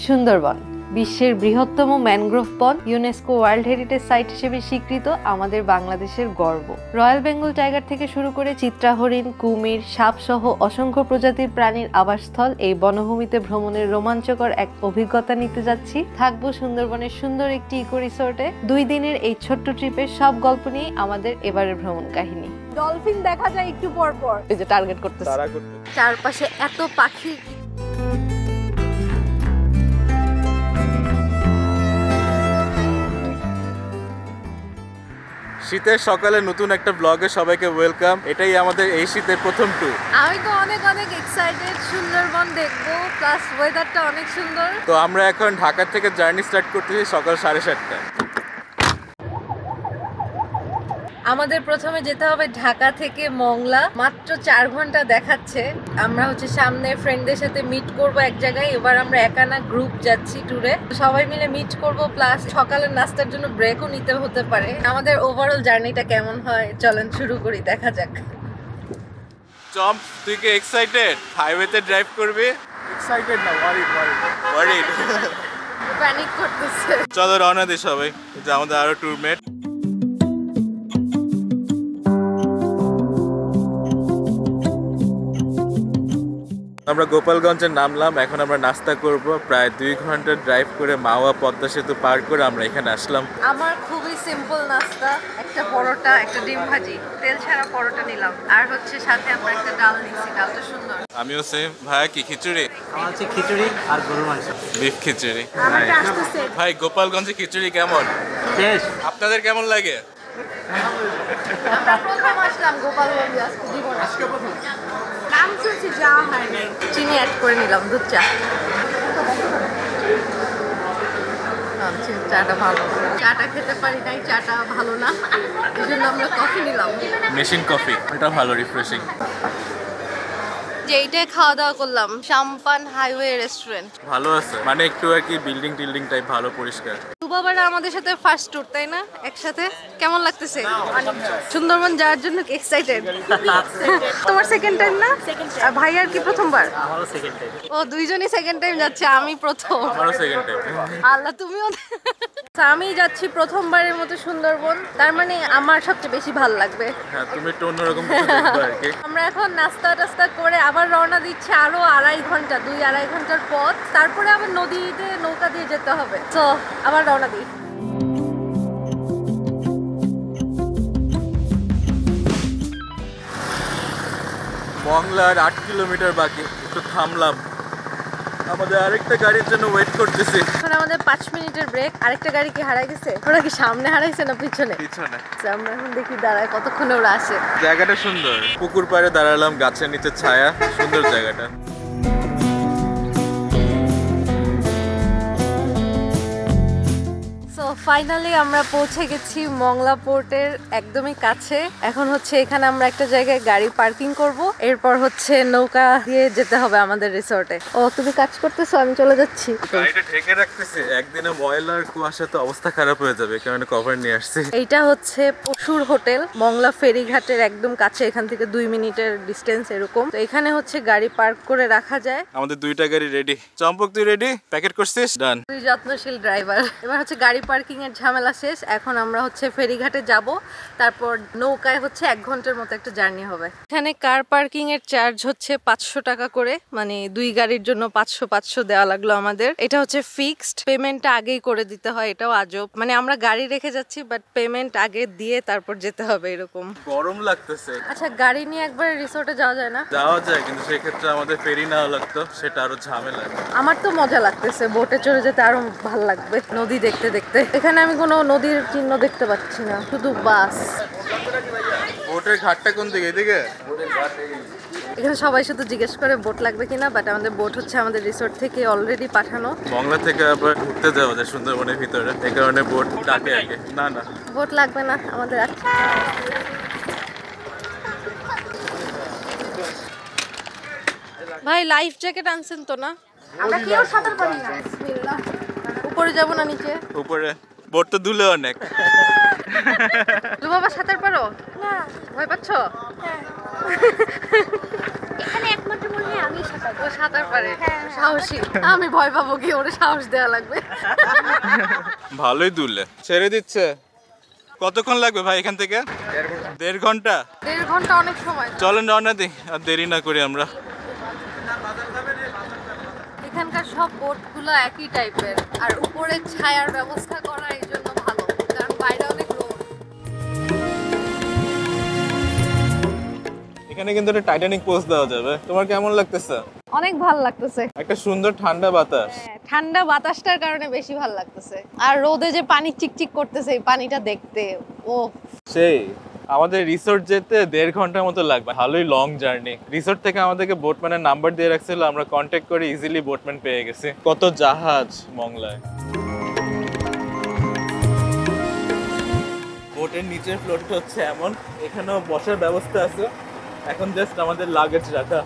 সুন্দরবন বিশ্বের বৃহত্তম ম্যানগ্রোভ বন, ইউনেস্কো ওয়ার্ল্ড হেরিটেজ সাইট হিসেবে স্বীকৃত আমাদের বাংলাদেশের গর্ব। রয়্যাল বেঙ্গল টাইগার থেকে শুরু করে চিত্রা হরিণ, কুমির, সাপ সহ অসংখ্য প্রজাতির প্রাণীর আবাসস্থল এই বনভূমিতে ভ্রমণের রোমাঞ্চকর এক অভিজ্ঞতা নিতে যাচ্ছি। থাকবো সুন্দরবনের সুন্দর একটি ইকো রিসোর্টে। 2 দিনের এই ছোট্ট ট্রিপের সব গল্প নিয়ে আমাদের এবারের ভ্রমণ কাহিনী। ডলফিন দেখা যায় একটু পর পর, এই যে টার্গেট করতেছে, চারপাশে এত পাখি। শীতের সকালে নতুন একটা ব্লগে সবাইকে ওয়েলকাম। এটাই আমাদের এই শীতের প্রথম ট্যুর। আমি তো অনেক এক্সাইটেড, সুন্দরবন দেখবো, প্লাস ওয়েদারটা অনেক সুন্দর। তো আমরা এখন ঢাকা থেকে জার্নি স্টার্ট করতেছি সকাল 7:30টায়। আমাদের প্রথমে যেতে হবে ঢাকা থেকে মংলা, মাত্র 4 ঘন্টা দেখাচ্ছে। আমরা সামনে ফ্রেন্ডদের সাথে মিট করব এক জায়গায়। এবার আমরা একা না, গ্রুপ যাচ্ছি ট্যুরে, সবাই মিলে মিট করব, প্লাস সকালের নাস্তার জন্য ব্রেকও নিতে হতে পারে। আমাদের ওভারঅল জার্নিটা কেমন হয় চলেন শুরু করি, দেখা যাক। চম্প, তুই কি এক্সাইটেড? হাইওয়েতে ড্রাইভ করবি? এক্সাইটেড না, ওয়ারিড। প্যানিক করতেছে। চলো রওনা দিই সবাই, যে আমাদের আরো ট্যুরমেট। আমরা গোপালগঞ্জে নামলাম, এখন আমরা নাস্তা করব। প্রায় 2 ঘন্টা ড্রাইভ করে মাওয়া পদ্মা সেতু পার করে আমরা এখানে আসলাম। আমার খুবই সিম্পল নাস্তা, একটা পরোটা, একটা ডিম ভাজি, তেল ছাড়া পরোটা নিলাম, আর সাথে আমরা একটা ডাল নিচ্ছি। ডালটা সুন্দর। আমিও সেম। ভাই কি খিচুড়ি? আমার খিচুড়ি আর গরুর মাংস, বিফ খিচুড়ি। ভাই গোপালগঞ্জে খিচুড়ি কেমন? আপনাদের কেমন লাগে? আমরা প্রথম আসলাম গোপালগঞ্জে, আজকে জীবনে প্রথম। নাম শুনছি, যাওয়া হয়নি। চিনি অ্যাড করে নিলাম, দুধ চা। চাটা ভালো, চাটা খেতে পারি নাই, চাটা ভালো না, এই জন্য আমরা কফি নিলাম, মেশিন কফি। এটা ভালো, রিফ্রেশিং। যে এইটাই খাওয়া দাওয়া করলাম, সাম্পান হাইওয়ে রেস্টুরেন্ট। ভালো আছে, মানে একটু আর কি বিল্ডিং টিল্ডিং টাইপ, ভালো পরিষ্কার। বাবারা আমাদের সাথে ফার্স্ট ট্যুর, তাই না? একসাথে কেমন লাগতেছে? সুন্দরবন যাওয়ার জন্য এক্সাইটেড? তোমার সেকেন্ড টাইম না? আর ভাইয়ার কি প্রথমবার? আমারও সেকেন্ড টাইম। ও, দুইজনই সেকেন্ড টাইম যাচ্ছে, আমি প্রথম। আমারও সেকেন্ড টাইম। আল্লাহ, তুমিও? আমি যাচ্ছি প্রথমবারের মতো সুন্দরবন, তার মানে আমার সবচেয়ে বেশি ভালো লাগবে। হ্যাঁ, তুমি একটু অন্যরকম কিছু দেখবে আর কি। আমরা এখন নাস্তা টাস্তা করে আবার রওনা দিচ্ছি, আরো 2.5 ঘন্টা, 2-2.5 ঘন্টার পথ। তারপরে আবার নদীতে নৌকা দিয়ে যেতে হবে। তো আবার রওনা দিই। মংলার 8 কিলোমিটার বাকি, একটু থামলাম। আমাদের আরেকটা গাড়ির জন্য ওয়েট করতেছি। এখন আমাদের 5 মিনিটের ব্রেক। আরেকটা গাড়ি কি হারাই গেছে? ওরা কি সামনে হারাইছে না পিছনে? পিছনে। আমরা এখন দেখি দাঁড়ায় কতক্ষণে ওরা আসে। জায়গাটা সুন্দর, পুকুর পাড়ে দাঁড়ালাম, গাছের নিচে ছায়া, সুন্দর জায়গাটা। ফাইনালি আমরা পৌঁছে গেছি মংলা পোর্টের একদমই কাছে। এখন এখানে আমরা একটা জায়গায় গাড়ি পার্কিং করব, এরপর নৌকা দিয়ে যেতে হবে আমাদের রিসোর্টে। ও, তুমি কাজ করতেছো, আমি চলে যাচ্ছি। গাড়িটা ঢেকে রাখতেছি, একদিনে ময়লার কুয়াশাতে অবস্থা খারাপ হয়ে যাবে, কারণ কভার নিয়ে আসছি। এইটা পশুর হোটেল, মংলা ফেরিঘাটের একদম কাছে, এখান থেকে 2 মিনিটের ডিস্টেন্স এরকম। তো এখানে গাড়ি পার্ক করে রাখা যায়। আমাদের 2টা গাড়ি রেডি। চম্পক, তুই রেডি? প্যাকেট করছিস? ডান। তুই যত্নশীল ড্রাইভার। এবার গাড়ি পার্কিং এর ঝামেলা শেষ। এখন আমরা ফেরিঘাটে যাব, তারপর নৌকায় 1 ঘন্টার মতো একটা জার্নি হবে। এখানে কার পার্কিং এর চার্জ 500 টাকা করে, মানে 2 গাড়ির জন্য 500 দেওয়া লাগলো আমাদের। এটা ফিক্সড, পেমেন্টটা আগেই করে দিতে হয়। এটাও আজব, মানে আমরা গাড়ি রেখে যাচ্ছি বাট পেমেন্ট আগে দিয়ে তারপর যেতে হবে, এরকম। গরম লাগতেছে। আচ্ছা, গাড়ি নিয়ে একবার রিসোর্টে যাওয়া যায় না? যাওয়া যায়, কিন্তু সেই ক্ষেত্রে আমাদের ফেরি নেওয়া লাগতো, সেটা আরো ঝামেলা। আমার তো মজা লাগতেছে, বোটে চড়ে যেতে আরো ভালো লাগবে নদী দেখতে দেখতে। এখানে আমি কোনো নদীর চিহ্ন দেখতে পাচ্ছি না, শুধু বাস। বোটের ঘাটটা কোন দিকে? এদিকে? এখানে সবাই শুধু জিজ্ঞেস করে বোট লাগবে কিনা, বাট আমাদের বোট আমাদের রিসোর্ট থেকে অলরেডি পাঠানো। মংলা থেকে আবার ঘুরতে যাওয়া যায় সুন্দরবনের ভিতরে, এই কারণে বোট ডাকে আগে। না না, বোট লাগবে না আমাদের। ভাই, লাইফ জ্যাকেট আনছেন তো না? আমরা কেউ সাঁতার পারি না। বিসমিল্লাহ। উপরে যাব না নিচে? উপরে। বোট তো দুলে অনেক। বাবা, সাঁতার পারো? না। ভয় পাচ্ছ? এখানে একমাত্র মনে আমি সাঁতার ও সাঁতার পারে, সাহসী। আমি ভয় পাবো কি, ওরে সাহস দেওয়া লাগবে। ভালোই দুলে ছেড়ে দিচ্ছে। কতক্ষণ লাগবে ভাই এখান থেকে? 1.5 ঘন্টা। 1.5 ঘন্টা অনেক সময়। চলেন রওনা দিই, আর দেরি না করি আমরা। এখানকার সব বোটগুলো একই টাইপের, আর উপরে ছায়ার ব্যবস্থা করা এই জন্য ভালো, কারণ বাইরে অনেক রোদ। এখানে কিন্তু একটা টাইটানিক পোজ দেওয়া যাবে। তোমার কেমন লাগতেছে? অনেক ভালো লাগতেছে। একটা সুন্দর ঠান্ডা বাতাস। ঠান্ডা বাতাসটার কারণে বেশি ভালো লাগতেছে, আর রোদে যে পানি চিকচিক করতেছে এই পানিটা দেখতে, ও সেই আমাদের রিসোর্ট যেতে 1.5 ঘন্টার মতো লাগবে। ভালোই লং জার্নি। রিসোর্ট থেকে আমাদেরকে বোটম্যানের নাম্বার দিয়ে রাখছিল, আমরা কন্ট্যাক্ট করে ইজিলি বোটম্যান পেয়ে গেছি। কত জাহাজ মংলায়। বোটের নিচের ফ্লোরটা হচ্ছে এমন, এখানেও বসার ব্যবস্থা আছে। এখন জাস্ট আমাদের লাগেজ রাখা।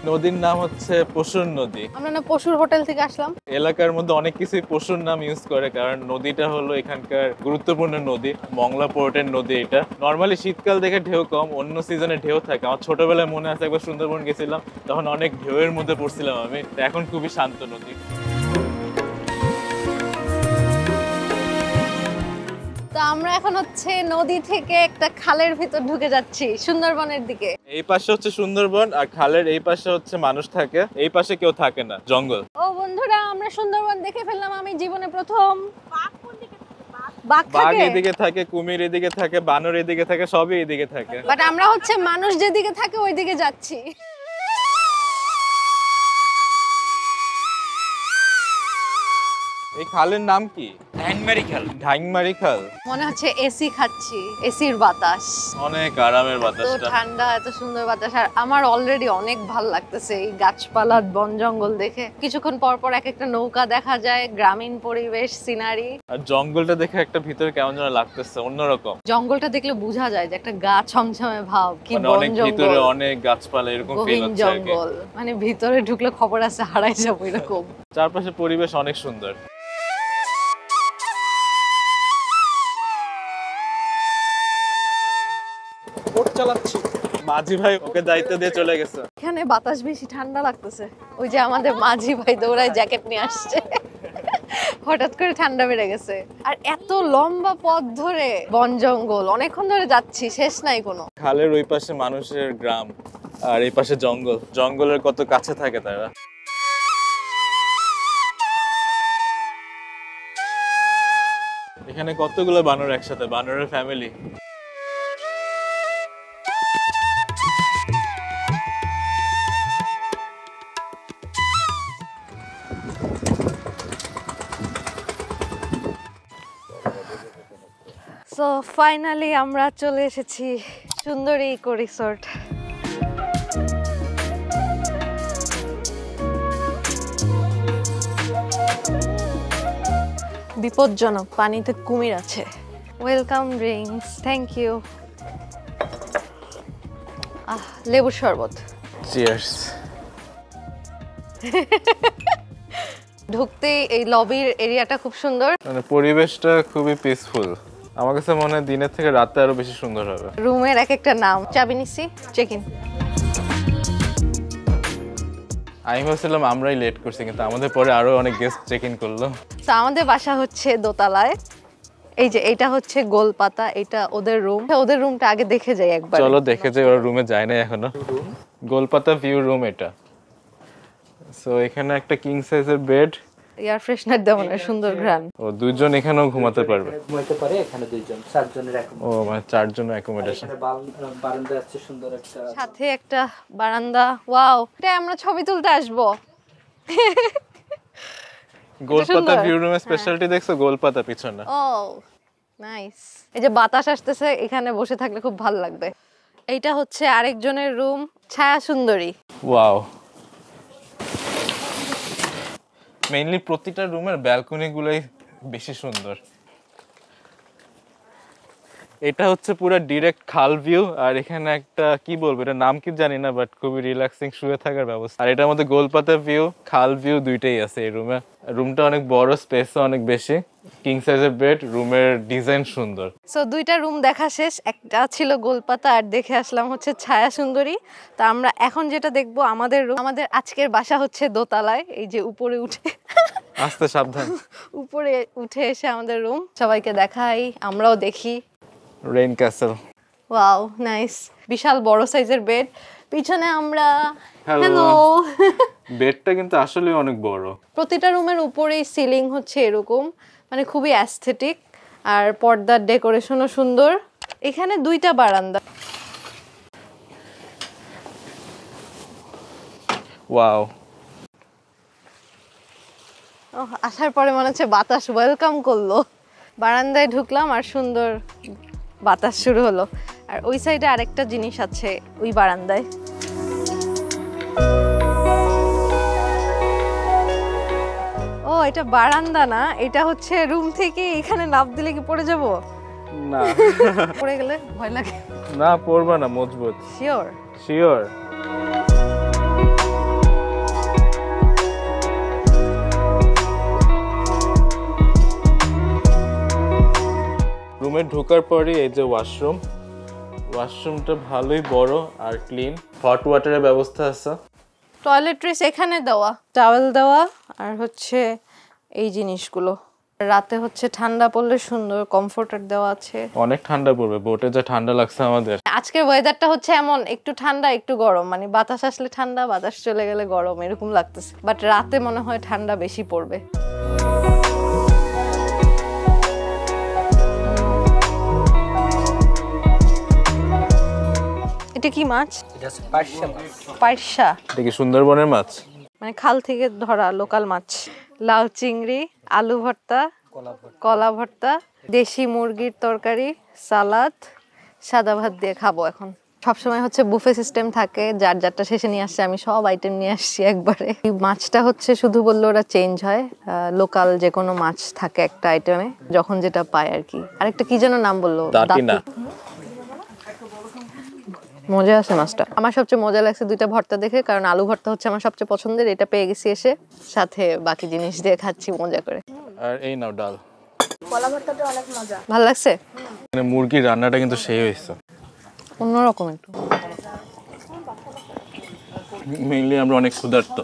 নদীর নাম হচ্ছে পশুর নদী। আমরা না পশুর হোটেল থেকে আসলাম। এলাকার মধ্যে অনেক কিছুই পশুর নাম ইউজ করে, কারণ নদীটা হলো এখানকার গুরুত্বপূর্ণ নদী। মংলা পোর্টের নদী এটা। নর্মালি শীতকাল দেখে ঢেউ কম, অন্য সিজনে ঢেউ থাকে। আমার ছোটবেলায় মনে আছে একবার সুন্দরবন গেছিলাম, তখন অনেক ঢেউয়ের মধ্যে পড়ছিলাম আমি। এখন খুবই শান্ত নদী। তো আমরা এখন হচ্ছে নদী থেকে একটা খালের ভিতর ঢুকে যাচ্ছি সুন্দরবনের দিকে। এই পাশে হচ্ছে সুন্দরবন, আর খালের এই পাশে হচ্ছে মানুষ থাকে, এই পাশে কেউ থাকে না, জঙ্গল। ও বন্ধুরা, আমরা সুন্দরবন দেখে ফেললাম। আমি জীবনে প্রথম। বাঘ বাঘ থাকে, এদিকে থাকে, কুমির এদিকে থাকে, বানর এদিকে থাকে, সবই এদিকে থাকে। বাট আমরা হচ্ছে মানুষ যেদিকে থাকে ওই দিকে যাচ্ছি। এই খালের নাম কি? ঢাইংমারি খাল। ঢাইংমারি খাল। মনে হচ্ছে এসি খাচ্ছি, এসির বাতাস। অনেক আরামের তো বাতাসটা। ঠান্ডা, এত সুন্দর বাতাস। আর আমার অলরেডি অনেক ভালো লাগতেছে এই গাছপালা বন জঙ্গল দেখে। কিছুক্ষণ পর পর এক একটা নৌকা দেখা যায়, গ্রামীণ পরিবেশ, সিনারি। আর জঙ্গলটা দেখে একটা ভিতরে কেমন যেন লাগতেছে, অন্যরকম। জঙ্গলটা দেখলে বোঝা যায় যে একটা গা ছমছমে ভাব, কি মানে বন অনেক ভিতরে জঙ্গল, অনেক গাছপালা, এরকম ফিল গহীন হচ্ছে আর কি। জঙ্গল। মানে ভিতরে ঢুকলে খবর আছে হারাই যাবো এরকম। চারপাশে পরিবেশ অনেক সুন্দর। বোট চালাচ্ছি। মাঝি ভাই ওকে দায়িত্ব দিয়ে চলে গেছে। এখানে বাতাস বেশি, ঠান্ডা লাগতেছে। ওই যে আমাদের মাঝি ভাই দৌড়ায় জ্যাকেট নিয়ে আসছে। হঠাৎ করে ঠান্ডা বেড়ে গেছে। আর এত লম্বা পথ ধরে বন জঙ্গল, অনেকক্ষণ ধরে যাচ্ছি, শেষ নাই কোনো। খালের ওই পাশে মানুষের গ্রাম, আর এই পাশে জঙ্গল। জঙ্গলের কত কাছে থাকে তারা। এখানে কতগুলো বানর একসাথে, বানরের ফ্যামিলি। সো ফাইনালি আমরা চলে এসেছি সুন্দরী ইকো রিসোর্ট। বিপজ্জনক, পানিতে কুমির আছে। Welcome drinks, thank you. লেবুর শরবত। চিয়ার্স। ঢুকতেই এই লবির এরিয়াটা খুব সুন্দর। মানে পরিবেশটা খুবই পিসফুল। আমার কাছে মনে হয় দিনের থেকে রাতে আরো বেশি সুন্দর হবে। রুমের এক একটা নাম। চাবি নিছি, চেক ইন। আমি ভাবছিলাম আমরাই লেট করছি, কিন্তু আমাদের পরে আরো অনেক গেস্ট চেক ইন করলো। তো আমাদের বাসা হচ্ছে দোতলায়। এই যে এটা হচ্ছে গোলপাতা, এটা ওদের রুম। ওদের রুমটা আগে দেখে যাই একবার। চলো দেখে যাই, ওরা রুমে যায় না এখনো। গোলপাতা ভিউ রুম এটা। সো এখানে একটা কিং সাইজের বেড, এয়ার ফ্রেশনার দেওয়া মানে সুন্দর ঘ্রাণ। ও দুইজন এখানেও ঘুমাতে পারবে। ঘুমাইতে পারে এখানে দুইজন, চারজনের ও মানে 4 জন অ্যাকোমোডেশন। এখানে বারান্দা আছে সুন্দর একটা। সাথে একটা বারান্দা। ওয়াও, এটা আমরা ছবি তুলতে আসবো। গোলপাতা ভিউ রুমের স্পেশালিটি দেখছো? গোলপাতা পিছনে। ও নাইস। এই যে বাতাস আসতেছে, এখানে বসে থাকলে খুব ভালো লাগবে। এইটা হচ্ছে আরেকজনের রুম, ছায়া সুন্দরী। ওয়াও। মেইনলি প্রতিটা রুমের ব্যালকনি গুলোই বেশি সুন্দর। এটা হচ্ছে পুরো ডিরেক্ট খাল ভিউ, আর এখানে একটা কি বলবো এটা নাম কি জানি না, বাট খুবই রিল্যাক্সিং শুয়ে থাকার ব্যবস্থা। আর এটার মধ্যে গোলপাতা ভিউ, খাল ভিউ দুইটাই আছে এই রুমে। রুমটা অনেক বড়, স্পেসও অনেক বেশি, কিং সাইজের বেড, রুমের ডিজাইন সুন্দর। সো দুইটা রুম দেখা শেষ, একটা ছিল গোলপাতা আর দেখে আসলাম হচ্ছে ছায়া সুন্দরী। তো আমরা এখন যেটা দেখবো আমাদের রুম, আমাদের আজকের বাসা হচ্ছে দোতলায়, এই যে উপরে উঠে আস্তে সাবধান। উপরে উঠে এসে আমাদের রুম সবাইকে দেখাই, আমরাও দেখি। Rain castle. ওয়াও নাইস, বিশাল বড় সাইজের বেড, পিছনে আমরা হ্যালো। বেডটা কিন্তু আসলে অনেক বড়। প্রতিটা রুমের উপরেই সিলিং হচ্ছে এরকম, মানে খুবই অ্যাস্থেটিক, আর পর্দার ডেকোরেশনও সুন্দর। এখানে দুইটা বারান্দা। ওয়াও, আসার পরে মনে হচ্ছে বাতাস ওয়েলকাম করলো। বারান্দায় ঢুকলাম আর সুন্দর বাতাস শুরু হলো। আর ওই সাইডে আরেকটা জিনিস আছে ওই বারান্দায়। ও এটা বারান্দা না, এটা হচ্ছে রুম থেকে এখানে লাফ দিলে কি পড়ে যাব? না পড়ে গেলে ভয় লাগে। না পড়বা না, মজবুত। শিওর? শিওর। রুমে ঢোকার পরে এই যে ওয়াশরুম, ওয়াশরুমটা ভালোই বড় আর ক্লিন, হট ওয়াটারের ব্যবস্থা আছে। টয়লেট্রিস এখানে দেওয়া, টাওয়েল দেওয়া, আর হচ্ছে এই জিনিসগুলো। রাতে হচ্ছে ঠান্ডা পড়লে সুন্দর কমফোর্টার দেওয়া আছে। অনেক ঠান্ডা পড়বে, বোটে যা ঠান্ডা লাগছে আমাদের। আজকের ওয়েদারটা হচ্ছে এমন, একটু ঠান্ডা একটু গরম, মানে বাতাস আসলে ঠান্ডা, বাতাস চলে গেলে গরম, এরকম লাগতেছে। বাট রাতে মনে হয় ঠান্ডা বেশি পড়বে। এটা কি মাছ? এটা হচ্ছে পার্শা মাছ। পার্শা? এটা কি সুন্দরবনের মাছ? মানে খাল থেকে ধরা লোকাল মাছ। লাউ চিংড়ি, আলু ভর্তা, কলা ভর্তা, দেশি মুরগির তরকারি, সালাদ, সাদা ভাত দিয়ে খাবো এখন। সবসময় হচ্ছে বুফে সিস্টেম থাকে, যার যারটা শেষে নিয়ে আসছে, আমি সব আইটেম নিয়ে আসছি একবারে। এই মাছটা হচ্ছে শুধু বললে ওরা চেঞ্জ হয়, লোকাল যে কোনো মাছ থাকে একটা আইটেমে, যখন যেটা পায় আর কি। আরেকটা কি যেন নাম বললো, দাঁতিনা। মজা আছে মাছটা। আমার সবচেয়ে মজা লাগছে দুইটা ভর্তা দেখে, কারণ আলু ভর্তা হচ্ছে আমার সবচেয়ে পছন্দের, এটা পেয়ে গেছি এসে, সাথে বাকি জিনিস দিয়ে খাচ্ছি মজা করে। আর এই নাও ডাল। কলা ভর্তাটা অনেক মজা। ভালো লাগছে? মানে মুরগির রান্নাটা কিন্তু সেই হয়েছে, অন্যরকম একটু। মেইনলি আমরা অনেক ক্ষুধার্ত,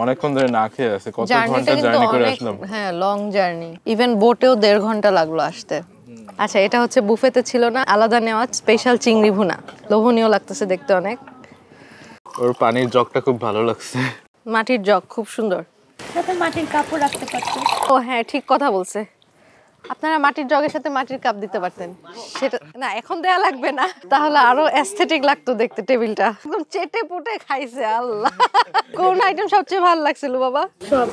অনেকক্ষণ ধরে না খেয়ে আছে, কত ঘন্টা জার্নি করে আসলাম। হ্যাঁ, লং জার্নি, ইভেন বোটেও 1.5 ঘন্টা লাগলো আসতে। আচ্ছা, এটা হচ্ছে বুফেতে ছিল না, আলাদা নেওয়া স্পেশাল চিংড়ি ভুনা, লোভনীয় লাগতেছে দেখতে অনেক। ওর পানির জগটা খুব ভালো লাগছে, মাটির জগ খুব সুন্দর। সাথে মাটির কাপড় রাখতে পারতেন। ও হ্যাঁ, ঠিক কথা বলছে। আপনারা মাটির জগের সাথে মাটির কাপ দিতে পারতেন, সেটা না এখন দেয়া লাগবে না, তাহলে আরো অ্যাস্থেটিক লাগতো দেখতে টেবিলটা। একদম চেটে পুটে খাইছে আল্লাহ। কোন আইটেম সবচেয়ে ভালো লাগছিল বাবা? সব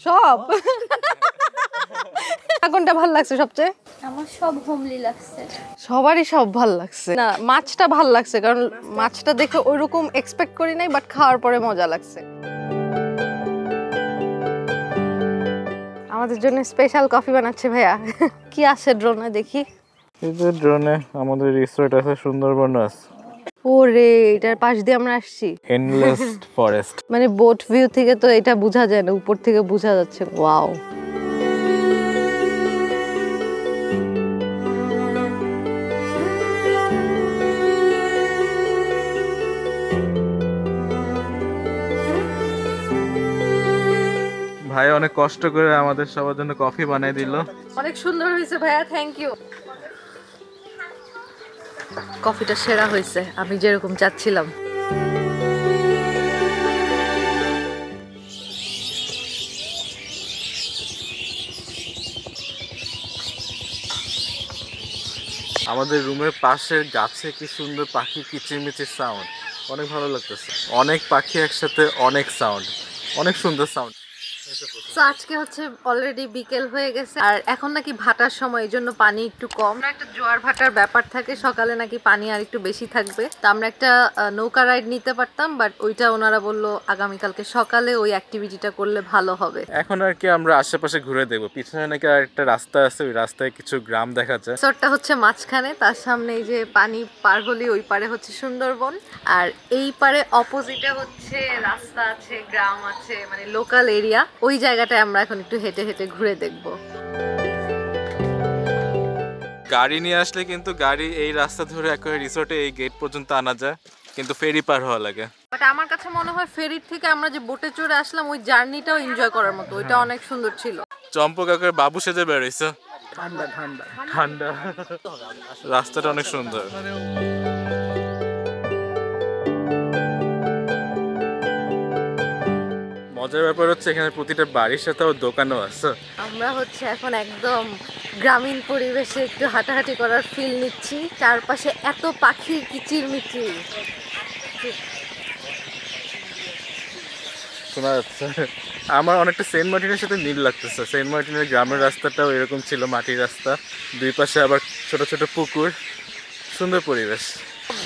সব? কোনটা ভালো লাগছে সবচেয়ে? আমার সব হোমলি লাগছে। সবারই সব ভালো লাগছে না, মাছটা ভালো লাগছে, কারণ মাছটা দেখে ওইরকম এক্সপেক্ট করি নাই, বাট খাওয়ার পরে মজা লাগছে। আমাদের জন্য স্পেশাল কফি বানাচ্ছে ভাইয়া। কি আছে ড্রোনে দেখি? এই যে ড্রোনে আমাদের রিসোর্ট আছে, সুন্দরবন আছে। ওরে, এটার পাশ দিয়ে আমরা আসছি। Endless forest. মানে বোট ভিউ থেকে তো এটা বোঝা যায় না, উপর থেকে বোঝা যাচ্ছে। ওয়াও, ভাই অনেক কষ্ট করে আমাদের সবার জন্য কফি বানিয়ে দিল। অনেক সুন্দর হয়েছে ভাইয়া, থ্যাংক ইউ। কফিটা সেরা হয়েছে, আমি যেরকম চাচ্ছিলাম। আমাদের রুমের পাশের গাছে কি সুন্দর পাখি কিচিরমিচির সাউন্ড, অনেক ভালো লাগতেছে। অনেক পাখি একসাথে, অনেক সাউন্ড, অনেক সুন্দর সাউন্ড। তো আজকে হচ্ছে অলরেডি বিকেল হয়ে গেছে আর এখন নাকি ভাটার সময়, এই জন্য পানি একটু কম। একটা জোয়ার ভাটার ব্যাপার থাকে, সকালে নাকি পানি আর একটু বেশি থাকবে। তো আমরা একটা নৌকা রাইড নিতে পারতাম, বাট ওইটা ওনারা বললো আগামীকালকে সকালে ওই অ্যাক্টিভিটিটা করলে ভালো হবে। এখন আর কি আমরা আশেপাশে ঘুরে দেখবো। পিছনে নাকি আর একটা রাস্তা আছে, ওই রাস্তায় কিছু গ্রাম দেখা যায়। রিসোর্টটা হচ্ছে মাঝখানে, তার সামনে এই যে পানি পার হলে ওই পারে হচ্ছে সুন্দরবন, আর এই পারে অপোজিটে হচ্ছে রাস্তা আছে, গ্রাম আছে, মানে লোকাল এরিয়া। ওই জায়গাটায় আমরা এখন একটু হেঁটে হেঁটে ঘুরে দেখব। গাড়ি নিয়ে আসলে কিন্তু গাড়ি এই রাস্তা ধরে একেবারে রিসোর্টে এই গেট পর্যন্ত আনা যায়, কিন্তু ফেরি পার হওয়া লাগে। বাট আমার কাছে মনে হয় ফেরির থেকে আমরা যে বোটে চড়ে আসলাম ওই জার্নিটাও এনজয় করার মতো, ওইটা অনেক সুন্দর ছিল। চম্পক একেবারে বাবু সেজে বেরোইছে। ঠান্ডা ঠান্ডা ঠান্ডা, রাস্তাটা অনেক সুন্দর। মজার ব্যাপার হচ্ছে এখানে প্রতিটা বাড়ির সাথে দোকানও আছে। আমরা হচ্ছে এখন একদম গ্রামীণ পরিবেশে একটু হাঁটাহাঁটি করার ফিল নিচ্ছি। চারপাশে এত পাখির কিচিরমিচির শোনা যাচ্ছে। আমার অনেকটা সেন্ট মার্টিনের সাথে মিল লাগতেছে। সেন্ট মার্টিনের গ্রামের রাস্তাটাও এরকম ছিল, মাটির রাস্তা, দুই পাশে আবার ছোট ছোট পুকুর, সুন্দর পরিবেশ।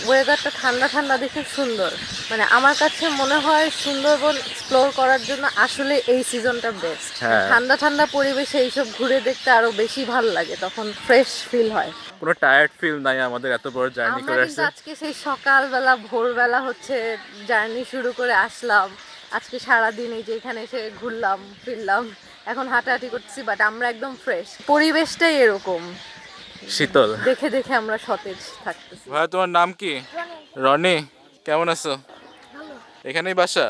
ওয়েদারটা ঠান্ডা ঠান্ডা দেখে সুন্দর। মানে আমার কাছে মনে হয় সুন্দরবন এক্সপ্লোর করার জন্য আসলে এই সিজনটা বেস্ট। ঠান্ডা ঠান্ডা পরিবেশে এইসব ঘুরে দেখতে আরো বেশি ভালো লাগে, তখন ফ্রেশ ফিল হয়। কোনো টায়ার্ড ফিল নাই আমাদের, এত বড় জার্নি করে আসছে। আজকে সেই সকালবেলা ভোরবেলা হচ্ছে জার্নি শুরু করে আসলাম। আজকে সারাদিন এই যে এখানে এসে ঘুরলাম ফিরলাম, এখন হাঁটাহাঁটি করতেছি, বাট আমরা একদম ফ্রেশ। পরিবেশটাই এরকম শীতল, দেখে দেখে আমরা সতেজ থাকতেছি। ভাই তোমার নাম কি? রনি, কেমন আছো? এখানেই বাসা?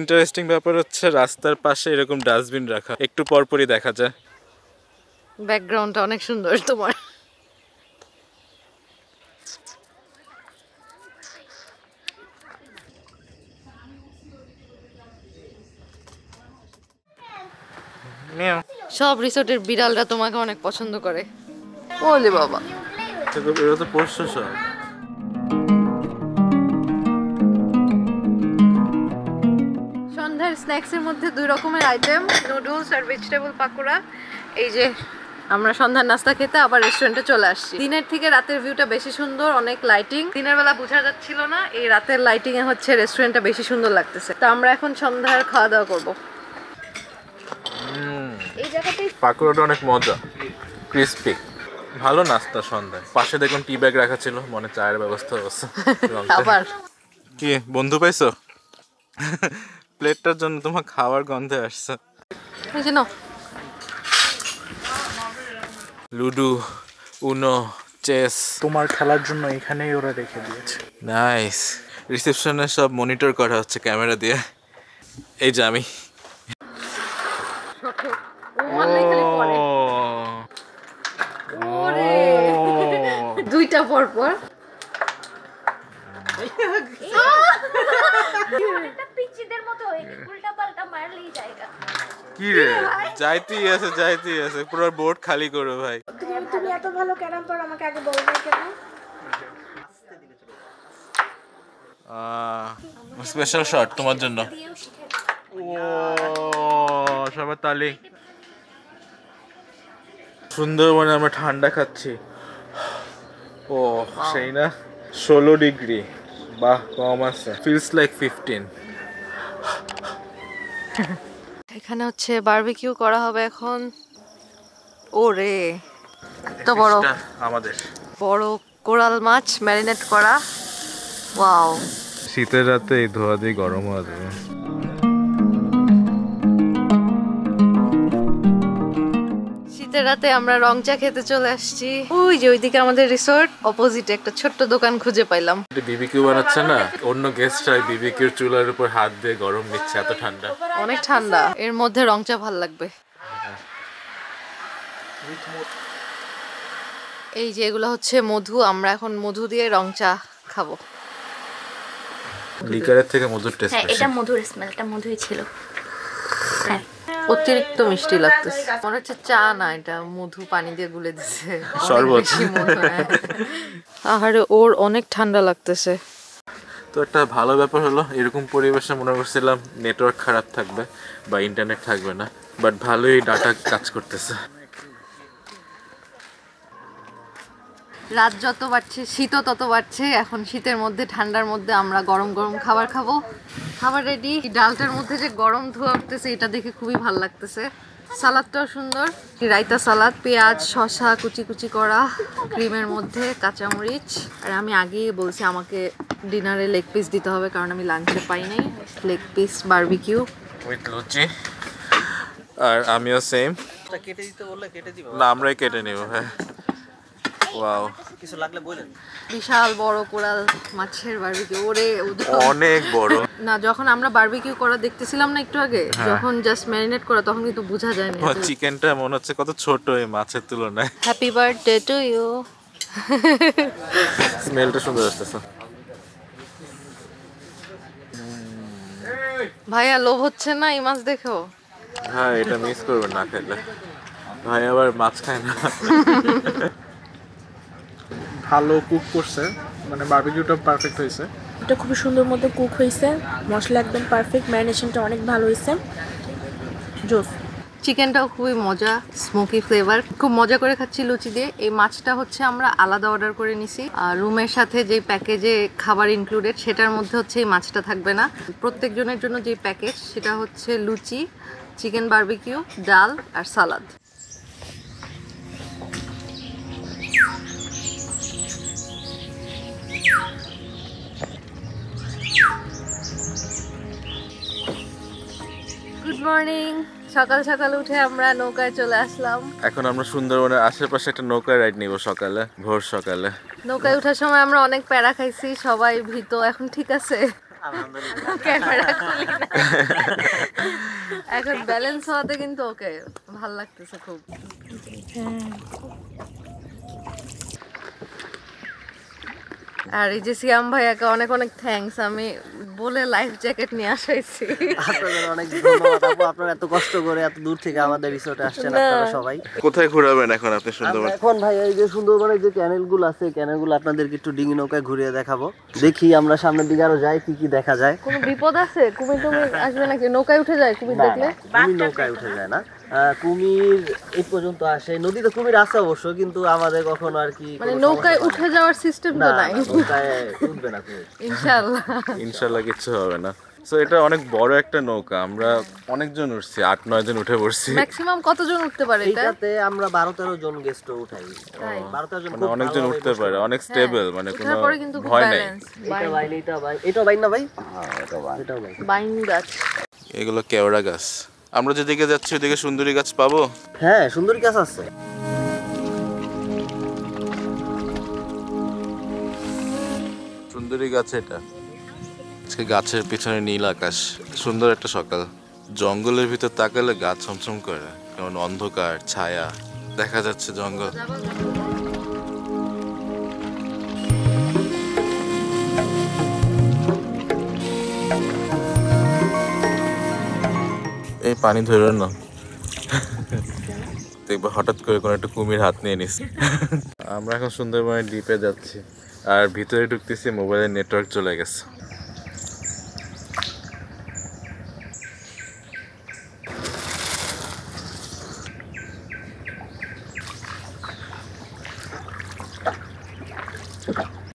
ইন্টারেস্টিং ব্যাপার হচ্ছে রাস্তার পাশে এরকম ডাস্টবিন রাখা, একটু পরপরই দেখা যায়। ব্যাকগ্রাউন্ডটা অনেক সুন্দর তোমার। সব রিসোর্টের বিড়ালরা তোমাকে অনেক পছন্দ করে। ওলে বাবা, এটা তো পোষ্য সব। সন্ধ্যার স্ন্যাক্সের মধ্যে দুই রকমের আইটেম, নুডলস আর ভেজিটেবল পাকোড়া। এই যে আমরা সন্ধ্যার নাস্তা খেতে আবার রেস্টুরেন্টে চলে আসছি। দিনের থেকে রাতের ভিউটা বেশি সুন্দর, অনেক লাইটিং। দিনের বেলা বোঝা যাচ্ছিল না, এই রাতের লাইটিং এ হচ্ছে রেস্টুরেন্টটা বেশি সুন্দর লাগতেছে। তো আমরা এখন সন্ধ্যার খাওয়া দাওয়া করবো। এই জায়গাটাই পাকোড়াটা অনেক মজা, ক্রিস্পি, ভালো নাস্তা সন্ধ্যায়। পাশে দেখলাম টি ব্যাগ রাখা ছিল, মনে চায়ের ব্যবস্থা আছে। আবার কি বন্ধু পাইছো? প্লেটটার জন্য তোমার খাবার গন্ধে আসছে। এই যে নাও। লুডো, উনো, চেস তোমার খেলার জন্য এখানেই ওরা রেখে দিয়েছে। নাইস। রিসেপশনে সব মনিটর করা হচ্ছে ক্যামেরা দিয়ে। এই যে আমি দুইটা পর পর পিচ্চিদের মতো উল্টা পাল্টা মারলেই জায়গা। কি রে, যাইতেই আছে পুরো বোর্ড খালি করো ভাই। তুমি এত ভালো ক্যারাম পারো, আমাকে আগে বলো না কেন? স্পেশাল শট তোমার জন্য। সবার তালি। সুন্দরবনে আমরা ঠান্ডা খাচ্ছি। ও সেই না, 16 ডিগ্রি, বাহ কম আছে, ফিলস লাইক 15। এখানে হচ্ছে বারবিকিউ করা হবে এখন। ওরে এত বড় আমাদের বড় কোরাল মাছ ম্যারিনেট করা। ওয়াও, শীতের রাতে এই ধোয়া দিয়ে গরম হওয়া যাবে। শীতের রাতে আমরা রং চা খেতে চলে আসছি। ওই যে ওইদিকে আমাদের রিসোর্ট, অপোজিটে একটা ছোট্ট দোকান খুঁজে পাইলাম। বিবিকিউ বানাচ্ছে না, অন্য গেস্টরা বিবিকিউর চুলার উপর হাত দিয়ে গরম নিচ্ছে, এত ঠান্ডা। অনেক ঠান্ডা, এর মধ্যে রং চা ভাল লাগবে। এই যে এগুলো হচ্ছে মধু, আমরা এখন মধু দিয়ে রং চা খাবো। লিকারের থেকে মধুর টেস্ট। হ্যাঁ, এটা মধুর স্মেল, এটা মধুই ছিল। হ্যাঁ, অতিরিক্ত মিষ্টি লাগতেছে, মনে হচ্ছে চা না, এটা মধু পানি দিয়ে গুলে দিছে, শরবত। আহারে ওর অনেক ঠান্ডা লাগতেছে। তো একটা ভালো ব্যাপার হলো এরকম পরিবেশে মনে করছিলাম নেটওয়ার্ক খারাপ থাকবে বা ইন্টারনেট থাকবে না, বাট ভালোই ডাটা কাজ করতেছে। রাত যত বাড়ছে শীতও তত বাড়ছে। এখন শীতের মধ্যে ঠান্ডার মধ্যে আমরা গরম গরম খাবার খাবো। খাবার রেডি। ডালটার মধ্যে যে গরম ধোয়া উঠতেছে এটা দেখে খুবই ভালো লাগতেছে। সালাদটাও সুন্দর, রায়তা সালাদ, পেঁয়াজ শসা কুচি কুচি করা, ক্রিমের মধ্যে কাঁচামরিচ। আর আমি আগেই বলছি আমাকে ডিনারে লেগ পিস দিতে হবে কারণ আমি লাঞ্চে পাই নাই। লেগ পিস বারবিকিউ উইথ লুচি। আর আমিও সেম। কেটে দিতে বললে কেটে দিব না, আমরাই কেটে নিব। হ্যাঁ, ওয়াও, কিছু লাগলে বলেন। বিশাল বড় কোরাল মাছের বারবিকিউ। ওরে অনেক বড় না, যখন আমরা বারবিকিউ করা দেখতেছিলাম না একটু আগে, যখন জাস্ট ম্যারিনেট করা তখন কিন্তু বোঝা যায় না। চিকেনটা মনে হচ্ছে কত ছোট এই মাছের তুলনায়। Happy birthday to you. স্মেলটা সুন্দর আসতেছে। ভাইয়া লোভ হচ্ছে না এই মাছ দেখো? হ্যাঁ, এটা মিস করবেন না খেলে। ভাই আবার মাছ খায় না। ভালো কুক করছে, মানে বারবিকিউটা পারফেক্ট হয়েছে। এটা খুবই সুন্দর মতো কুক হয়েছে, মশলা একদম পারফেক্ট, ম্যারিনেশনটা অনেক ভালো হয়েছে, জোস। চিকেনটাও খুবই মজা, স্মোকি ফ্লেভার, খুব মজা করে খাচ্ছি লুচি দিয়ে। এই মাছটা হচ্ছে আমরা আলাদা অর্ডার করে নিছি। আর রুমের সাথে যে প্যাকেজে খাবার ইনক্লুডেড সেটার মধ্যে হচ্ছে এই মাছটা থাকবে না। প্রত্যেকজনের জন্য যে প্যাকেজ সেটা হচ্ছে লুচি, চিকেন বারবিকিউ, ডাল আর সালাদ। Good morning. সকাল সকাল উঠে আমরা নৌকায় চলে আসলাম। এখন আমরা সুন্দরবনের আশেপাশে একটা নৌকা রাইড নিব সকালে, ভোর সকালে। নৌকায় ওঠার সময় আমরা অনেক প্যারা খাইছি, সবাই ভীত। এখন ঠিক আছে, ক্যামেরা খুলি না। এখন ব্যালেন্স হওয়াতে কিন্তু ওকে ভাল লাগতেছে খুব। আর এই যে সিয়াম ভাইয়াকে অনেক অনেক থ্যাঙ্কস, আমি বলে লাইফ জ্যাকেট নিয়ে আসাইছি। আপনাদের অনেক ধন্যবাদ আপু, আপনারা এত কষ্ট করে এত দূর থেকে আমাদের রিসোর্টে আসছেন আপনারা সবাই। কোথায় ঘোরাবেন এখন আপনি সুন্দরবন? এখন ভাই এই যে সুন্দরবনের যে ক্যানেলগুলো আছে, ক্যানেলগুলো আপনাদেরকে একটু ডিঙি নৌকায় ঘুরিয়ে দেখাবো। দেখি আমরা সামনের দিকে আরো যাই, কি কি দেখা যায়। কোনো বিপদ আছে? কুমির টুমির আসবে নাকি? নৌকায় উঠে যায় কুমির দেখলে? কুমির নৌকায় উঠে যায় না, কুমির এই পর্যন্ত আসে। নদীতে কুমির আছে অবশ্য, কিন্তু আমাদের কখনো আর কি মানে নৌকায় উঠে যাওয়ার সিস্টেম তো নাই। নৌকায় উঠবে না কুমির ইনশাআল্লাহ। ইনশাল্লাহ কিছু হবে না। সো এটা অনেক বড় একটা নৌকা, আমরা অনেকজন উঠছি, 8-9 জন উঠে পড়ছি। ম্যাক্সিমাম কতজন উঠতে পারে এটা? এইটাতে আমরা 12-13 জন গেস্ট উঠাই। 12-13 জন, মানে অনেকজন উঠতে পারে, অনেক স্টেবল, মানে কোনো তারপরে কিন্তু খুব ভয় নাই। ব্যালেন্স। এটা বাইন, এটা বাইন, এটাও বাইন না ভাই? হ্যাঁ, এটাও বাইন। বাইন গাছ। এগুলো কেওড়া গাছ। আমরা যেদিকে যাচ্ছি ওদিকে সুন্দরী গাছ পাবো। হ্যাঁ, সুন্দরী গাছ আছে। সুন্দরী গাছ এটা। আজকে গাছের পিছনে নীল আকাশ, সুন্দর একটা সকাল। জঙ্গলের ভিতর তাকালে গাছ ছমছম করে, কেমন অন্ধকার ছায়া দেখা যাচ্ছে জঙ্গল। এই পানি ধরো না, দেখবো হঠাৎ করে কোনো একটা কুমির হাত নিয়ে নিস। আমরা এখন সুন্দরবনের দ্বীপে যাচ্ছি, আর ভিতরে ঢুকতেছি, মোবাইলের নেটওয়ার্ক চলে গেছে।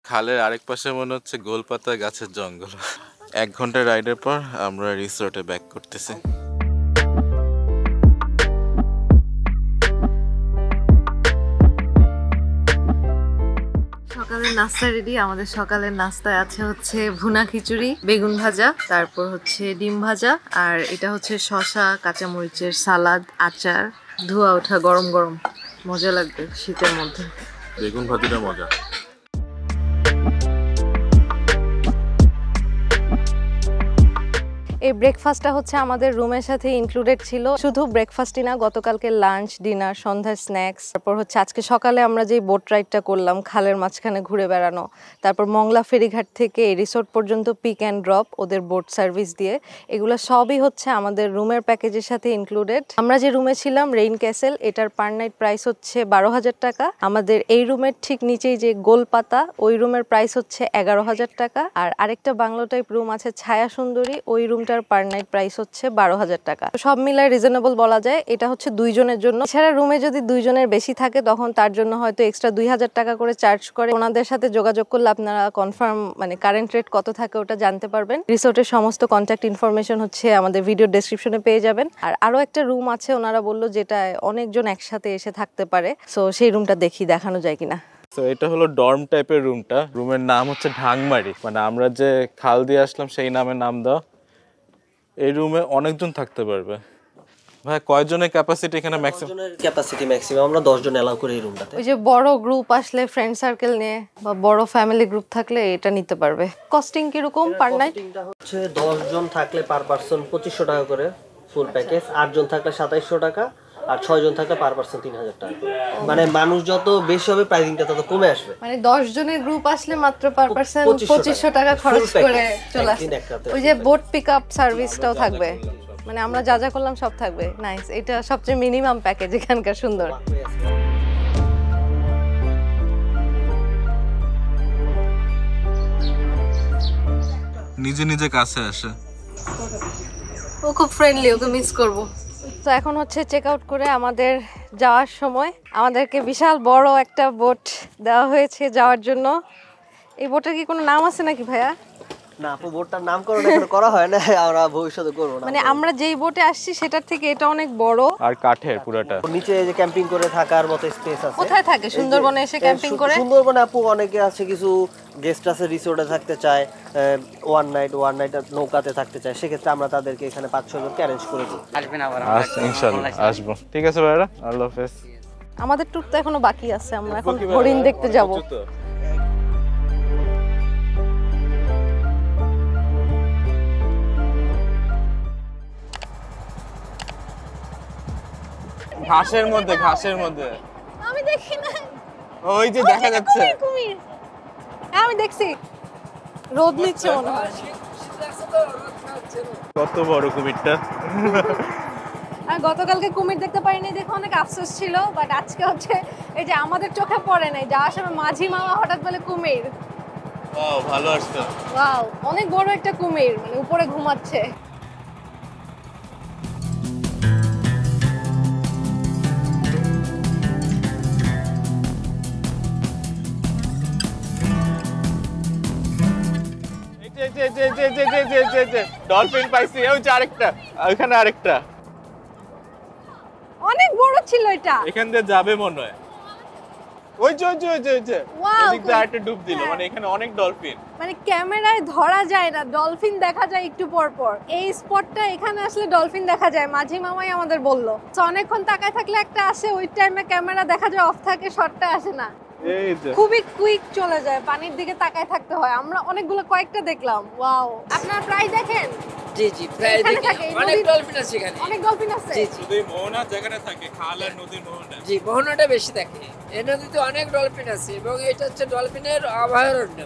খালের আরেক পাশে মনে হচ্ছে গোলপাতা গাছের জঙ্গল। 1 ঘন্টা রাইডের পর আমরা রিসোর্টে ব্যাক করতেছি। সকালের নাস্তা রেডি। আমাদের সকালের নাস্তায় আছে হচ্ছে ভুনা খিচুড়ি, বেগুন ভাজা, তারপর হচ্ছে ডিম ভাজা, আর এটা হচ্ছে শসা কাঁচামরিচের সালাদ, আচার। ধোয়া ওঠা গরম গরম, মজা লাগবে শীতের মধ্যে। বেগুন ভাজিটা মজা। এই ব্রেকফাস্টটা হচ্ছে আমাদের রুমের সাথে ইনক্লুডেড ছিল। শুধু ব্রেকফাস্টই না, গতকালকে লাঞ্চ, ডিনার, সন্ধ্যার স্ন্যাক্স, তারপর হচ্ছে আজকে সকালে আমরা যে বোট রাইডটা করলাম খালের মাঝখানে ঘুরে বেড়ানো, তারপর মংলা ফেরিঘাট থেকে এই রিসোর্ট পর্যন্ত পিক অ্যান্ড ড্রপ ওদের বোট সার্ভিস দিয়ে, এগুলো সবই হচ্ছে আমাদের রুমের প্যাকেজের সাথে ইনক্লুডেড। আমরা যে রুমে ছিলাম রেইন ক্যাসেল, এটার পার নাইট প্রাইস হচ্ছে 12,000 টাকা। আমাদের এই রুমের ঠিক নিচেই যে গোলপাতা, ওই রুমের প্রাইস হচ্ছে 11,000 টাকা। আর আরেকটা বাংলো টাইপ রুম আছে ছায়া সুন্দরী, ওই রুমটার পার নাইট প্রাইস হচ্ছে 12,000 টাকা। সব মিলায় রিজনেবল বলা যায়। এটা হচ্ছে 2 জনের জন্য। এছাড়া রুমে যদি 2 জনের বেশি থাকে তখন তার জন্য হয়তো এক্সট্রা 2,000 টাকা করে চার্জ করে। ওনাদের সাথে যোগাযোগ করলে আপনারা কনফার্ম মানে কারেন্ট রেট কত থাকে ওটা জানতে পারবেন। রিসোর্টের সমস্ত কন্ট্যাক্ট ইনফরমেশন হচ্ছে আমাদের ভিডিও ডেসক্রিপশনে পেয়ে যাবেন। আর আরো একটা রুম আছে ওনারা বললো যেটা অনেকজন একসাথে এসে থাকতে পারে, সো সেই রুমটা দেখানো যায় কিনা। তো এটা হলো ডর্ম টাইপের রুমটা। রুমের নাম হচ্ছে ঢাংমারি, মানে আমরা যে খাল দিয়ে আসলাম সেই নামে নাম দেওয়া। এই রুমে অনেকজন থাকতে পারবে। ভাই কয়জনের ক্যাপাসিটি এখানে? ম্যাক্সিমাম ক্যাপাসিটি ম্যাক্সিমাম আমরা 10 জন এলাও করি এই রুমটাতে। ওই যে বড় গ্রুপ আসলে ফ্রেন্ড সার্কেল নিয়ে বা বড় ফ্যামিলি গ্রুপ থাকলে এটা নিতে পারবে। কস্টিং কি রকম পার নাইট? কস্টিংটা হচ্ছে 10 জন থাকলে পার পারসন 2500 টাকা করে ফুল প্যাকেজ, 8 জন থাকলে 2700 টাকা, আর 6 জন থাকলে পার পারসন 3000 টাকা। মানে মানুষ যত বেশি হবে প্রাইসিংটা তত কমে আসবে। মানে 10 জনের গ্রুপ আসলে মাত্র পার পারসন 2500 টাকা খরচ করে চলে আসবে। ওই যে বোট পিকআপ সার্ভিসটাও থাকবে, মানে আমরা যা যা করলাম সব থাকবে। নাইস, এটা সবচেয়ে মিনিমাম প্যাকেজ এখানকার। সুন্দর। নিজে নিজে কাছে আসে। ও খুব ফ্রেন্ডলি, ওকে মিস করব। তো এখন হচ্ছে চেক আউট করে আমাদের যাওয়ার সময় আমাদেরকে বিশাল বড় একটা বোট দেওয়া হয়েছে যাওয়ার জন্য। এই বোটের কি কোনো নাম আছে নাকি ভাইয়া? না আপু, বোটটার নামকরণ এখনো করা হয় না, আমরা ভবিষ্যতে করব না। মানে আমরা যেই বোটে আসছি সেটার থেকে এটা অনেক বড় আর কাঠের পুরোটা। নিচে যে ক্যাম্পিং করে থাকার মতো স্পেস আছে। কোথায় থাকে? সুন্দরবনে এসে ক্যাম্পিং করে? সুন্দরবনে আপু অনেকে আছে, কিছু গেস্ট আছে রিসোর্টে থাকতে চায়, ওয়ান নাইট নৌকাতে থাকতে চায়, সেক্ষেত্রে আমরা তাদেরকে এখানে 5-6 জনকে অ্যারেঞ্জ করে দিই। আসবেন আবার ইনশাআল্লাহ আসবো। ঠিক আছে ভাইরা, আল্লাহ হাফেজ। আমাদের ট্যুর তো এখনো বাকি আছে, আমরা এখন হরিণ দেখতে যাব। ঘাসের মধ্যে আমি দেখি না, ওই যে দেখা যাচ্ছে কুমির। আমি দেখছি, রোদ নিচ্ছে মনে হয়। কত বড় কুমিরটা। আর গতকালকে কুমির দেখতে পারিনি দেখে অনেক আফসোস ছিল, বাট আজকে হচ্ছে এই যে আমাদের চোখে পড়ে নাই, যাওয়ার সময় মাঝি মামা হঠাৎ বলে কুমির। ওয়াও, ভালো আসছে। ওয়াও, অনেক বড় একটা কুমির, মানে উপরে ঘুমাচ্ছে। ডলফিন পাইছি, ওই যে আরেকটা, ওখানে আরেকটা। অনেক বড় ছিল এটা। এখান দিয়ে যাবে মনে হয়। ওই যে Wow, এদিক দিয়ে আরেকটা ডুব দিল। মানে এখানে অনেক ডলফিন। মানে ক্যামেরায় ধরা যায় না, ডলফিন দেখা যায় একটু পর পর। এই স্পটটা এখানে আসলে ডলফিন দেখা যায়, মাঝি মামাই আমাদের বললো। তো অনেকক্ষণ তাকায় থাকলে একটা আসে, ওই টাইমে ক্যামেরা দেখা যায় অফ থাকে, শটটা আসে না। এই যে খুবই কুইক চলে যায়, পানির দিকে তাকায় থাকতে হয়। আমরা অনেকগুলো কয়েকটা দেখলাম। ওয়াও, আপনারা প্রায় দেখেন? জি জি, প্রায় এখানে দেখি। থাকে, এই অনেক নদীর- ডলফিন আছে এখানে। অনেক ডলফিন আছে। জি জি শুধু মোহনা জায়গাটা থাকে, খাল আর নদীর মোহনা। জি, মোহনাটা বেশি থাকে। এই নদীতে অনেক ডলফিন আছে এবং এটা হচ্ছে ডলফিনের অভয়ারণ্য।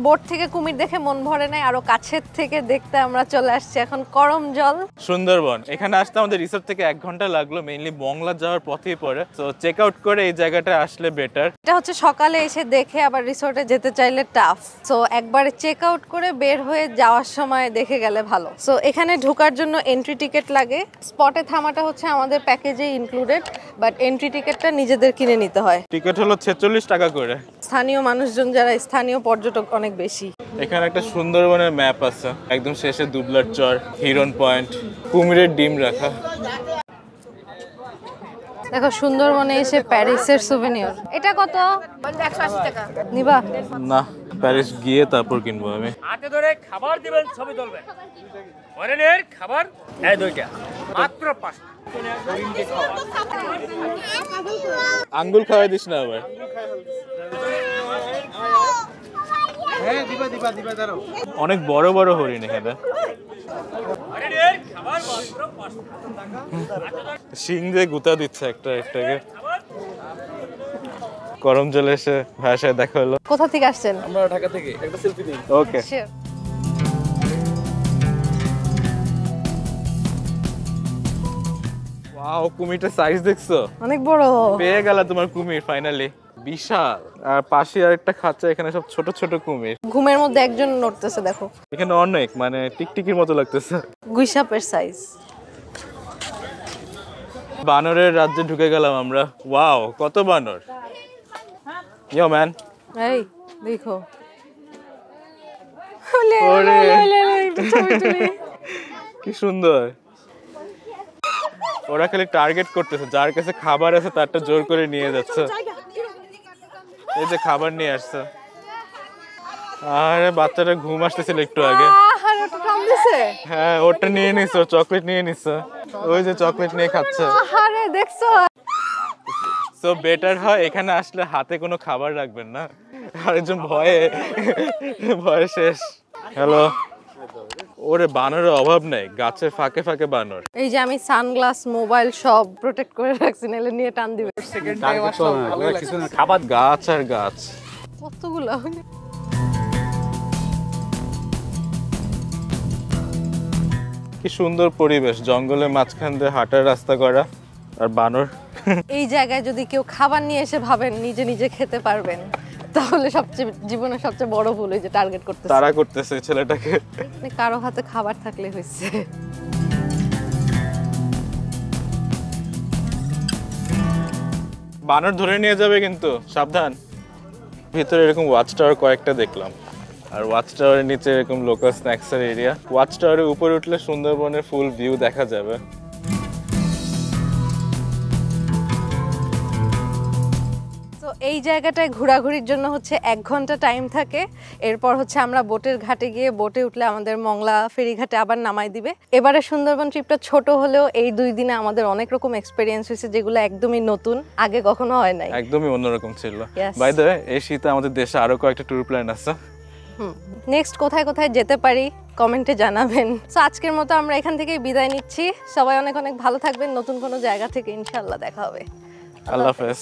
বোট থেকে কুমির দেখে মন ভরে নাই, আরো কাছের থেকে দেখতে আমরা চলে আসছি এখন করমজল। সুন্দরবন। এখানে আসতে আমাদের রিসোর্ট থেকে 1 ঘন্টা লাগলো, মেইনলি মংলা যাওয়ার পথেই পড়ে। তো চেক আউট করে এই জায়গাটা আসলে বেটার। এটা হচ্ছে সকালে এসে দেখে আবার রিসোর্টে যেতে চাইলে টাফ, সো একবারে চেক আউট করে বের হয়ে যাওয়ার সময় দেখে গেলে ভালো। সো এখানে ঢোকার জন্য এন্ট্রি টিকিট লাগে। স্পটে থামাটা হচ্ছে আমাদের প্যাকেজে ইনক্লুডেড, বাট এন্ট্রি টিকিটটা নিজেদের কিনে নিতে হয়। টিকিট হলো 46 টাকা করে। স্থানীয় মানুষজন যারা, স্থানীয় পর্যটক অনেক বেশি। এখানে একটা সুন্দরবনের ম্যাপ আছে, একদম শেষে দুবলার চর, হিরন পয়েন্ট, কুমিরের ডিম রাখা। দেখো সুন্দরবনে এসে প্যারিসের সুভেনিয়র। এটা কত? 180 টাকা। নিবা? না, প্যারিস গিয়ে তারপর কিনবো আমি। হাতে ধরে খাবার দিবেন, ছবি তুলবেন। হরেনের খাবার এই 2টা মাত্র 5 টাকা। আঙ্গুল খাওয়াই দিস না আবার। হ্যাঁ দিবা দিবা দিবা দাঁড়াও। অনেক বড় বড় হরিণ এখানে, শিং দিয়ে গুতা দিচ্ছে একটা একটাকে। গরম জলে এসে ভাষায় দেখা হলো। কোথা থেকে আসছেন? আমরা ঢাকা থেকে একটা সেলফি নিই। ওকে, Sure. ওয়াও, কুমিরটার সাইজ দেখছো? অনেক বড়। পেয়ে গেল তোমার কুমির ফাইনালি, বিশাল। আর পাশে আরেকটা খাঁচা, এখানে সব ছোট ছোট কুমির। ঘুমের মধ্যে একজন নড়তেছে দেখো। এখানে অনেক, মানে টিকটিকির মতো লাগতেছে। গুইসাপের সাইজ। বানরের রাজ্যে ঢুকে গেলাম আমরা। ওয়াও, কত বানর। ইয়ো ম্যান, এই দেখো। ওরে কি সুন্দর। ওরা খালি টার্গেট করতেছে, যার কাছে খাবার আছে তারটা জোর করে নিয়ে যাচ্ছে। এই যে খাবার নিয়ে আসছে। আরে বাচ্চাটা ঘুম আসতেছিল একটু আগে। আরে ওটা কামড়েছে। হ্যাঁ, ওটা নিয়ে নিছে, চকলেট নিয়ে নিছে। ওই যে চকলেট নিয়ে খাচ্ছে। আরে দেখছো? সো বেটার হয় এখানে আসলে হাতে কোনো খাবার রাখবেন না, আরেকজন ভয়ে ভয়ে শেষ। হ্যালো। ওরে বানরের অভাব নেই, গাছের ফাঁকে ফাঁকে বানর। এই যে আমি সানগ্লাস, মোবাইল সব প্রোটেক্ট করে রাখছি, নাহলে নিয়ে টান দিবে। খাবার গাছ আর গাছ। কতগুলো। কি সুন্দর পরিবেশ, জঙ্গলের মাঝখান দিয়ে হাঁটার রাস্তা করা, আর বানর। এই জায়গায় যদি কেউ খাবার নিয়ে এসে ভাবেন নিজে নিজে খেতে পারবেন, তাহলে সবচেয়ে জীবনের সবচেয়ে বড় ভুল ওই যে টার্গেট করতেছে। তারা করতেছে ছেলেটাকে। মানে কারো হাতে খাবার থাকলে হয়েছে। বানর ধরে নিয়ে যাবে কিন্তু, সাবধান। ভিতরে এরকম ওয়াচ টাওয়ার কয়েকটা দেখলাম, আর ওয়াচ টাওয়ারের নিচে এরকম লোকাল স্ন্যাক্সের এরিয়া। ওয়াচ টাওয়ারের উপরে উঠলে সুন্দরবনের ফুল ভিউ দেখা যাবে। তো এই জায়গাটায় ঘোরাঘুরির জন্য হচ্ছে 1 ঘন্টা টাইম থাকে। এরপর হচ্ছে আমরা বোটের ঘাটে গিয়ে বোটে উঠলে আমাদের মংলা ফেরিঘাটে আবার নামাই দিবে। এবারে সুন্দরবন ট্রিপটা ছোট হলেও এই 2 দিনে আমাদের অনেক রকম এক্সপেরিয়েন্স হয়েছে, যেগুলো একদমই নতুন, আগে কখনো হয় নাই। একদমই অন্যরকম ছিল। Yes. বাই দ্য ওয়ে, এই শীতে আমাদের দেশে আরো কয়েকটা ট্যুর প্ল্যান আছে। নেক্সট কোথায় কোথায় যেতে পারি কমেন্টে জানাবেন। সো আজকের মতো আমরা এখান থেকেই বিদায় নিচ্ছি। সবাই অনেক অনেক ভালো থাকবেন। নতুন কোনো জায়গা থেকে ইনশাআল্লাহ দেখা হবে। আল্লাহ হাফেজ।